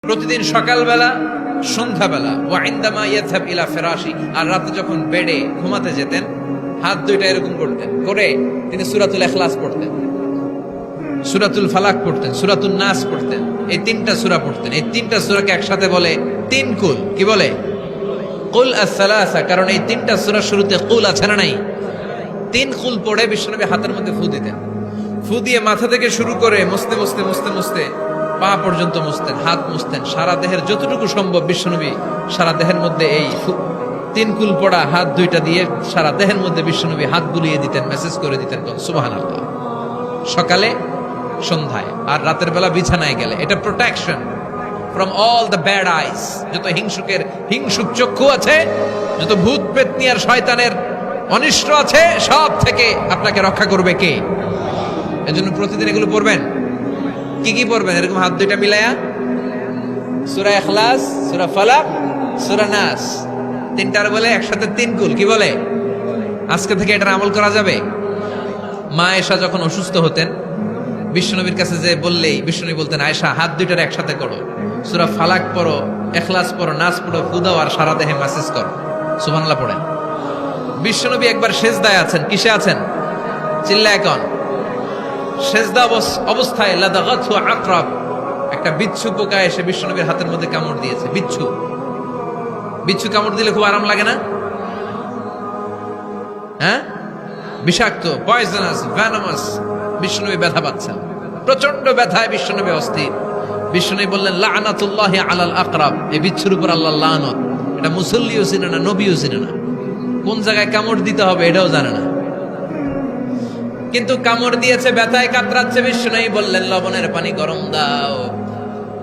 প্রতিদিন সকালবেলা, সন্ধ্যাবেলা, ওয়া ইনদামা ইয়াযহাব ইলা ফিরাশি, আর রাতে যখন বেডে ঘুমাতে যেতেন হাত দুইটা এরকম করতেন, করে তিনি সূরাতুল ইখলাস পড়তেন, সূরাতুল ফালাক পড়তেন, সূরাতুন নাস পড়তেন। এই তিনটা সূরা পড়তেন। এই তিনটা সূরাকে একসাথে বলে তিন কুল। কি বলে? কুল আস-সালাসা। কারণ এই তিনটা সূরার শুরুতে কুল আছে না নাই? তিন কুল পড়ে বিশ্বনবী হাতের মধ্যে ফু দিতেন। ফু দিয়ে মাথা থেকে শুরু করে মুছতে মুছতে মুছতে মুছতে পা পর্যন্ত মুছতেন, হাত মুছতেন, সারা দেহের যতটুকু সম্ভব বিশ্বনবী সারা দেহের মধ্যে এই তিন কুল পড়া হাত দুইটা দিয়ে সারা দেহের মধ্যে বিশ্বনবী হাত বুলিয়ে দিতেন, মেসেজ করে দিতেন সুবহানাল্লাহ। সকালে, সন্ধ্যায়, আর রাতের বেলা বিছানায় গেলে। এটা protection from all the bad আইস। যত হিংসুক চক্ষু আছে, যত ভূত পেতনি আর শয়তানের অনিষ্ট আছে, সব থেকে আপনাকে রক্ষা করবে কে? এজন্য প্রতিদিন এগুলো পড়বেন। কি কি পড়বেন? এরকম হাত দুইটা মিলায়া সূরা ইখলাস, সূরা ফালাক, সূরা নাস, তিনটার বলে একসাথে তিন কুল। কি বলে? আজকে থেকে এটার আমল করা যাবে। মা আয়েশা যখন অসুস্থ হতেন, বিশ্বনবীর কাছে যে বললেই বিশ্বনবী বলতেন, আয়েশা হাত দুইটার একসাথে করো, সূরা ফালাক পড়ো, ইখলাস পড়ো, নাস পড়ো, ফু দাও, আর সারা দেহে মেসেজ করো, সুবহানাল্লাহ পড়েন। বিশ্বনবী একবার সেজদায় আছেন। কিসে আছেন? চিল্লায় কোন? সেজদা অবস্থায় লাদাগাতহু আকরাব, একটা বিচ্ছু পোকা এসে বিশ্বনবীর হাতের মধ্যে কামড় দিয়েছে। বিচ্ছু কামড় দিলে খুব আরাম লাগে না? হ্যাঁ, বিষাক্ত, পয়জনাস, ভ্যানামাস। বিশ্বনবী ব্যথা পাচ্ছেন, প্রচন্ড ব্যথায় বিশ্বনবী অস্থির। বিশ্বনবী বললেন, লাআনাতুল্লাহি আলাল আকরাব, এই বিচ্ছুর উপর আল্লাহর লানত। এটা মুসল্লিও চিনে না, নবীও চিনে না, কোন জায়গায় কামড় দিতে হবে এটাও জানে না, কিন্তু কামড় দিয়েছে, ব্যথায় কাতরাচ্ছে। বিশ্বনবী বললেন, লবণের পানি গরম দাও,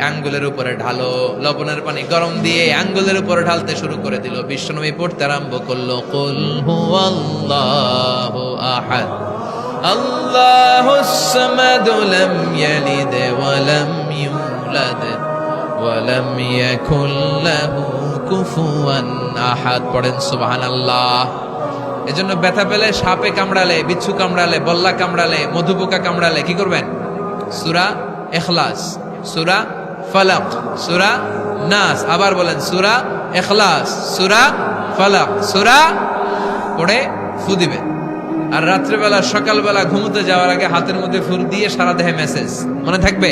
আঙ্গুলের উপরে ঢালো। লবণের পানি গরম দিয়ে আঙ্গুলের উপরে ঢালতে শুরু করে দিল। বিশ্বনবী পড়তে আরম্ভ করলো, কুল হুয়াল্লাহু আহাদ আল্লাহুস সামাদ লাম ইয়ালিদ ওয়া লাম ইউলাদ ওয়া লাম ইয়াকুল লাহু কুফুয়ান আহাদ। পড়েন সুবহানাল্লাহ। এজন্য ব্যথা পেলে, সাপে কামড়ালে, বিচ্ছু কামড়ালে, বল্লা কামড়ালে, মধুপোকা কামড়ালে কি করবেন? সূরা ইখলাস, সূরা ফালাক, সূরা নাস। আবার বলেন, সূরা ইখলাস, সূরা ফালাক, সূরা পড়ে ফু দিবেন। আর রাত্রেবেলা, সকালবেলা ঘুমোতে যাওয়ার আগে হাতের মধ্যে ফুল দিয়ে সারা দেহে মেসেজ। মনে থাকবে?